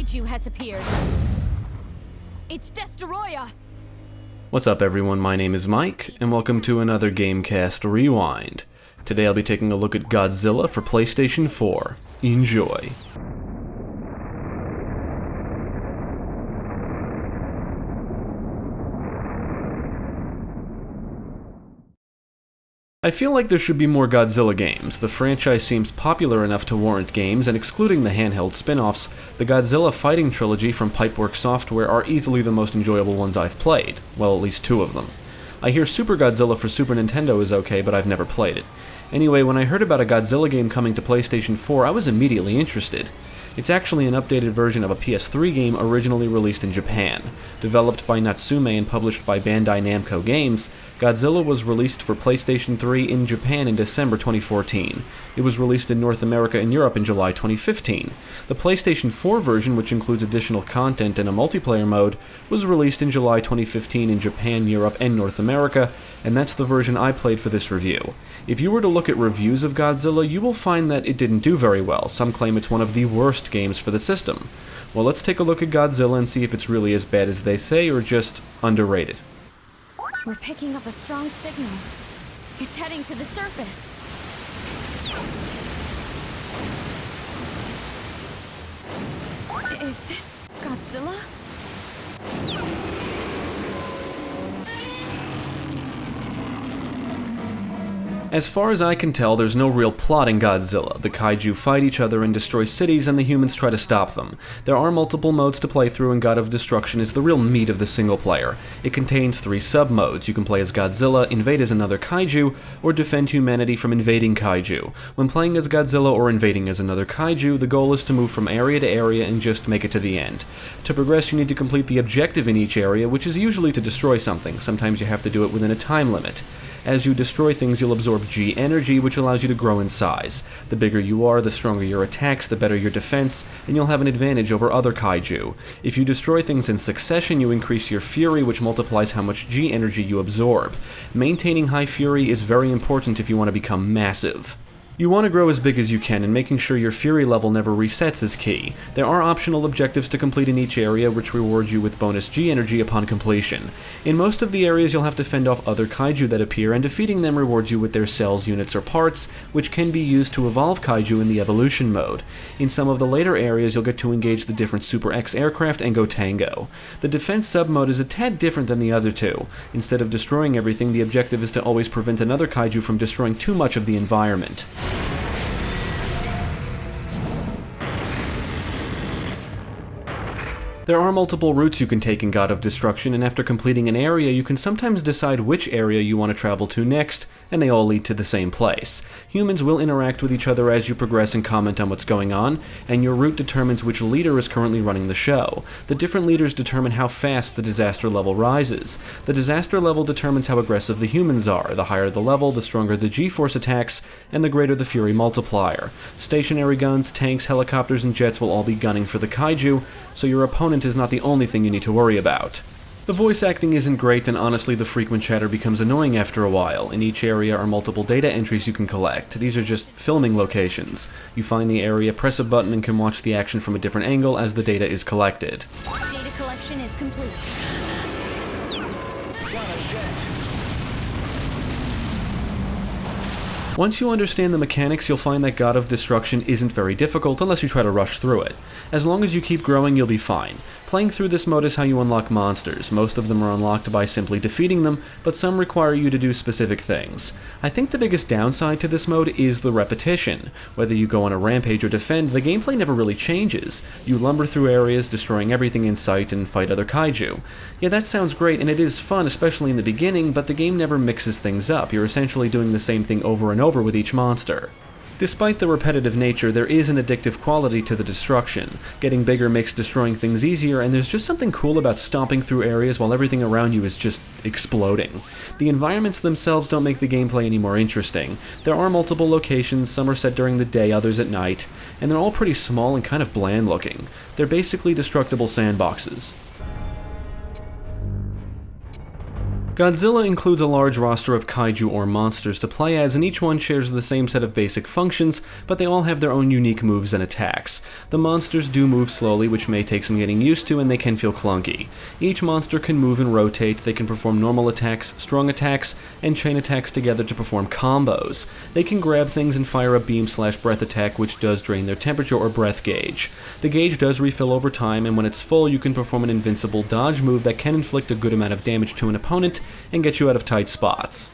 kaiju has appeared. It's Destoroyah! What's up everyone, my name is Mike, and welcome to another GameCast Rewind. Today I'll be taking a look at Godzilla for PlayStation 4. Enjoy. I feel like there should be more Godzilla games. The franchise seems popular enough to warrant games, and excluding the handheld spin-offs, the Godzilla fighting trilogy from Pipeworks Software are easily the most enjoyable ones I've played. Well, at least two of them. I hear Super Godzilla for Super Nintendo is okay, but I've never played it. Anyway, when I heard about a Godzilla game coming to PlayStation 4, I was immediately interested. It's actually an updated version of a PS3 game originally released in Japan. Developed by Natsume and published by Bandai Namco Games, Godzilla was released for PlayStation 3 in Japan in December 2014. It was released in North America and Europe in July 2015. The PlayStation 4 version, which includes additional content and a multiplayer mode, was released in July 2015 in Japan, Europe, and North America, and that's the version I played for this review. If you were to look at reviews of Godzilla, you will find that it didn't do very well. Some claim it's one of the worst games for the system. Well, let's take a look at Godzilla and see if it's really as bad as they say or just underrated. We're picking up a strong signal. It's heading to the surface. Is this Godzilla? As far as I can tell, there's no real plot in Godzilla. The kaiju fight each other and destroy cities, and the humans try to stop them. There are multiple modes to play through, and God of Destruction is the real meat of the single player. It contains 3 sub-modes. You can play as Godzilla, invade as another kaiju, or defend humanity from invading kaiju. When playing as Godzilla or invading as another kaiju, the goal is to move from area to area and just make it to the end. To progress, you need to complete the objective in each area, which is usually to destroy something. Sometimes you have to do it within a time limit. As you destroy things, you'll absorb G energy, which allows you to grow in size. The bigger you are, the stronger your attacks, the better your defense, and you'll have an advantage over other kaiju. If you destroy things in succession, you increase your fury, which multiplies how much G energy you absorb. Maintaining high fury is very important if you want to become massive. You want to grow as big as you can, and making sure your fury level never resets is key. There are optional objectives to complete in each area, which reward you with bonus G energy upon completion. In most of the areas, you'll have to fend off other kaiju that appear, and defeating them rewards you with their cells, units, or parts, which can be used to evolve kaiju in the evolution mode. In some of the later areas, you'll get to engage the different Super X aircraft and go tango. The defense sub-mode is a tad different than the other two. Instead of destroying everything, the objective is to always prevent another kaiju from destroying too much of the environment. There are multiple routes you can take in God of Destruction, and after completing an area, you can sometimes decide which area you want to travel to next, and they all lead to the same place. Humans will interact with each other as you progress and comment on what's going on, and your route determines which leader is currently running the show. The different leaders determine how fast the disaster level rises. The disaster level determines how aggressive the humans are. The higher the level, the stronger the G-force attacks, and the greater the fury multiplier. Stationary guns, tanks, helicopters, and jets will all be gunning for the kaiju, so your opponent is not the only thing you need to worry about. The voice acting isn't great, and honestly the frequent chatter becomes annoying after a while. In each area are multiple data entries you can collect. These are just filming locations. You find the area, press a button, and can watch the action from a different angle as the data is collected. Data collection is complete. Once you understand the mechanics, you'll find that God of Destruction isn't very difficult unless you try to rush through it. As long as you keep growing, you'll be fine. Playing through this mode is how you unlock monsters. Most of them are unlocked by simply defeating them, but some require you to do specific things. I think the biggest downside to this mode is the repetition. Whether you go on a rampage or defend, the gameplay never really changes. You lumber through areas, destroying everything in sight, and fight other kaiju. Yeah, that sounds great, and it is fun, especially in the beginning, but the game never mixes things up. You're essentially doing the same thing over and over with each monster. Despite the repetitive nature, there is an addictive quality to the destruction. Getting bigger makes destroying things easier, and there's just something cool about stomping through areas while everything around you is just exploding. The environments themselves don't make the gameplay any more interesting. There are multiple locations, some are set during the day, others at night, and they're all pretty small and kind of bland looking. They're basically destructible sandboxes. Godzilla includes a large roster of kaiju or monsters to play as, and each one shares the same set of basic functions, but they all have their own unique moves and attacks. The monsters do move slowly, which may take some getting used to, and they can feel clunky. Each monster can move and rotate, they can perform normal attacks, strong attacks, and chain attacks together to perform combos. They can grab things and fire a beam/breath attack, which does drain their temperature or breath gauge. The gauge does refill over time, and when it's full, you can perform an invincible dodge move that can inflict a good amount of damage to an opponent and get you out of tight spots.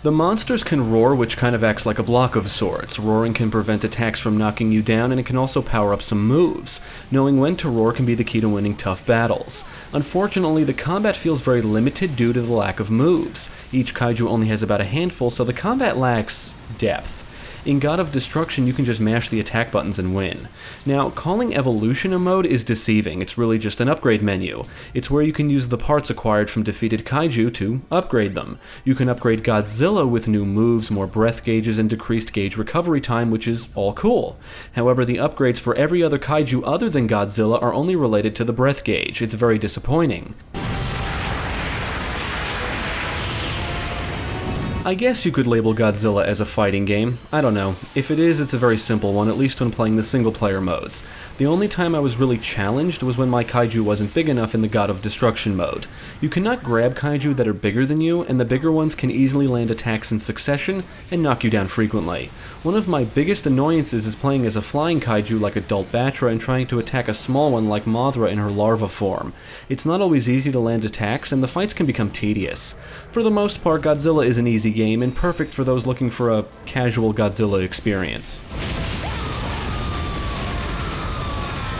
The monsters can roar, which kind of acts like a block of sorts. Roaring can prevent attacks from knocking you down, and it can also power up some moves. Knowing when to roar can be the key to winning tough battles. Unfortunately, the combat feels very limited due to the lack of moves. Each kaiju only has about a handful, so the combat lacks depth. In God of Destruction, you can just mash the attack buttons and win. Now, calling Evolution a mode is deceiving. It's really just an upgrade menu. It's where you can use the parts acquired from defeated kaiju to upgrade them. You can upgrade Godzilla with new moves, more breath gauges, and decreased gauge recovery time, which is all cool. However, the upgrades for every other kaiju other than Godzilla are only related to the breath gauge. It's very disappointing. I guess you could label Godzilla as a fighting game. I don't know. If it is, it's a very simple one, at least when playing the single-player modes. The only time I was really challenged was when my kaiju wasn't big enough in the God of Destruction mode. You cannot grab kaiju that are bigger than you, and the bigger ones can easily land attacks in succession and knock you down frequently. One of my biggest annoyances is playing as a flying kaiju like Adult Batra and trying to attack a small one like Mothra in her larva form. It's not always easy to land attacks, and the fights can become tedious. For the most part, Godzilla is an easy game and perfect for those looking for a casual Godzilla experience.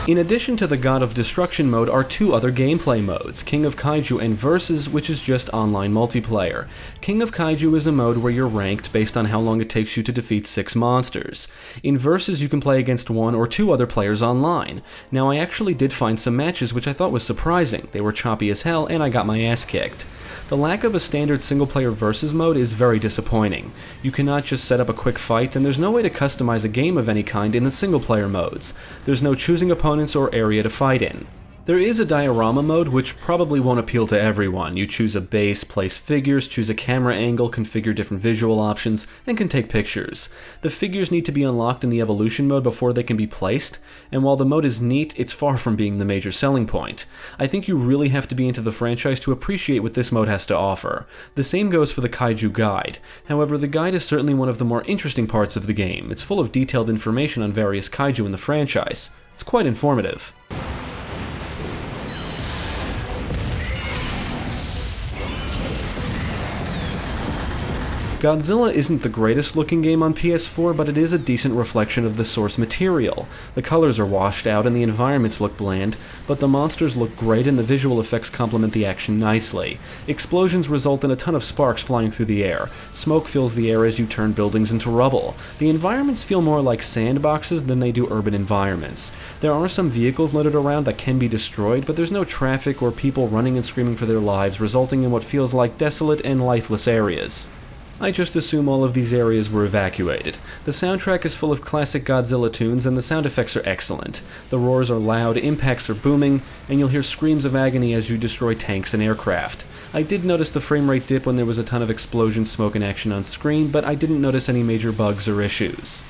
In addition to the God of Destruction mode are two other gameplay modes, King of Kaiju and Versus, which is just online multiplayer. King of Kaiju is a mode where you're ranked based on how long it takes you to defeat 6 monsters. In Versus, you can play against 1 or 2 other players online. Now, I actually did find some matches which I thought was surprising. They were choppy as hell, and I got my ass kicked. The lack of a standard single-player versus mode is very disappointing. You cannot just set up a quick fight, and there's no way to customize a game of any kind in the single-player modes. There's no choosing opponents or area to fight in. There is a diorama mode, which probably won't appeal to everyone. You choose a base, place figures, choose a camera angle, configure different visual options, and can take pictures. The figures need to be unlocked in the evolution mode before they can be placed, and while the mode is neat, it's far from being the major selling point. I think you really have to be into the franchise to appreciate what this mode has to offer. The same goes for the Kaiju Guide. However, the guide is certainly one of the more interesting parts of the game. It's full of detailed information on various kaiju in the franchise. It's quite informative. Godzilla isn't the greatest looking game on PS4, but it is a decent reflection of the source material. The colors are washed out and the environments look bland, but the monsters look great and the visual effects complement the action nicely. Explosions result in a ton of sparks flying through the air. Smoke fills the air as you turn buildings into rubble. The environments feel more like sandboxes than they do urban environments. There are some vehicles littered around that can be destroyed, but there's no traffic or people running and screaming for their lives, resulting in what feels like desolate and lifeless areas. I just assume all of these areas were evacuated. The soundtrack is full of classic Godzilla tunes and the sound effects are excellent. The roars are loud, impacts are booming, and you'll hear screams of agony as you destroy tanks and aircraft. I did notice the frame rate dip when there was a ton of explosion, smoke, and action on screen, but I didn't notice any major bugs or issues.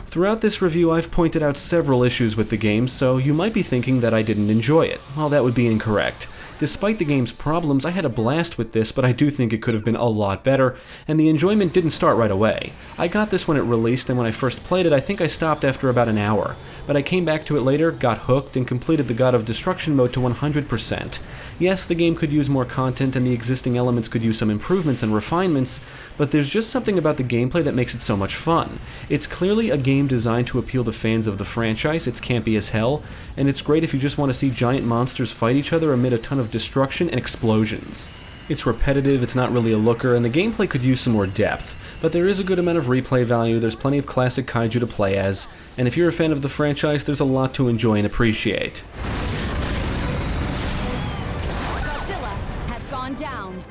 Throughout this review, I've pointed out several issues with the game, so you might be thinking that I didn't enjoy it. Well, that would be incorrect. Despite the game's problems, I had a blast with this, but I do think it could have been a lot better, and the enjoyment didn't start right away. I got this when it released, and when I first played it, I think I stopped after about an hour. But I came back to it later, got hooked, and completed the God of Destruction mode to 100%. Yes, the game could use more content, and the existing elements could use some improvements and refinements, but there's just something about the gameplay that makes it so much fun. It's clearly a game designed to appeal to fans of the franchise, it's campy as hell, and it's great if you just want to see giant monsters fight each other amid a ton of destruction and explosions. It's repetitive, it's not really a looker, and the gameplay could use some more depth, but there is a good amount of replay value, there's plenty of classic kaiju to play as, and if you're a fan of the franchise, there's a lot to enjoy and appreciate. Godzilla has gone down.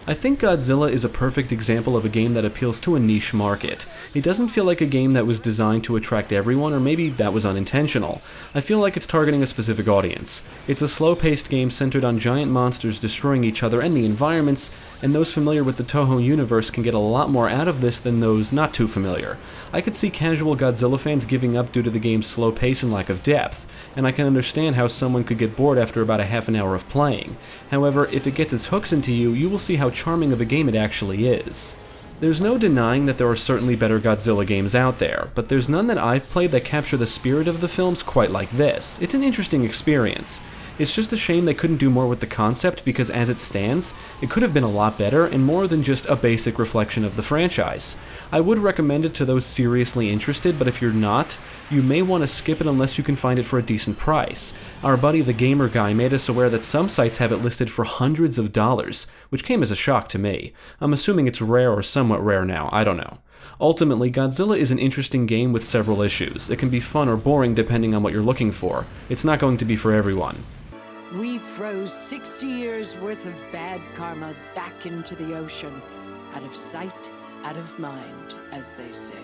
I think Godzilla is a perfect example of a game that appeals to a niche market. It doesn't feel like a game that was designed to attract everyone, or maybe that was unintentional. I feel like it's targeting a specific audience. It's a slow-paced game centered on giant monsters destroying each other and the environments, and those familiar with the Toho universe can get a lot more out of this than those not too familiar. I could see casual Godzilla fans giving up due to the game's slow pace and lack of depth, and I can understand how someone could get bored after about a half an hour of playing. However, if it gets its hooks into you, you will see how charming of a game it actually is. There's no denying that there are certainly better Godzilla games out there, but there's none that I've played that capture the spirit of the films quite like this. It's an interesting experience. It's just a shame they couldn't do more with the concept because as it stands, it could have been a lot better and more than just a basic reflection of the franchise. I would recommend it to those seriously interested, but if you're not, you may want to skip it unless you can find it for a decent price. Our buddy the Gamer Guy made us aware that some sites have it listed for hundreds of dollars, which came as a shock to me. I'm assuming it's rare or somewhat rare now, I don't know. Ultimately, Godzilla is an interesting game with several issues. It can be fun or boring depending on what you're looking for. It's not going to be for everyone. We froze 60 years worth of bad karma back into the ocean. Out of sight, out of mind, as they say.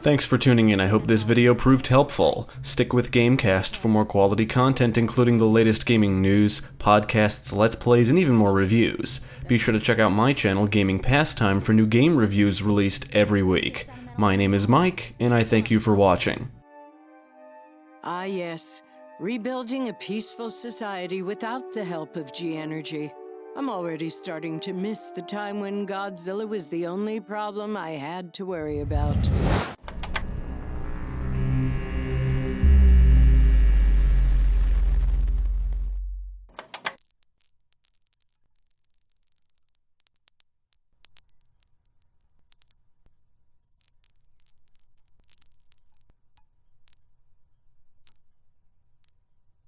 Thanks for tuning in. I hope this video proved helpful. Stick with GameCast for more quality content, including the latest gaming news, podcasts, let's plays, and even more reviews. Be sure to check out my channel, Gaming Pastime, for new game reviews released every week. My name is Mike, and I thank you for watching. Ah yes, rebuilding a peaceful society without the help of G-Energy. I'm already starting to miss the time when Godzilla was the only problem I had to worry about.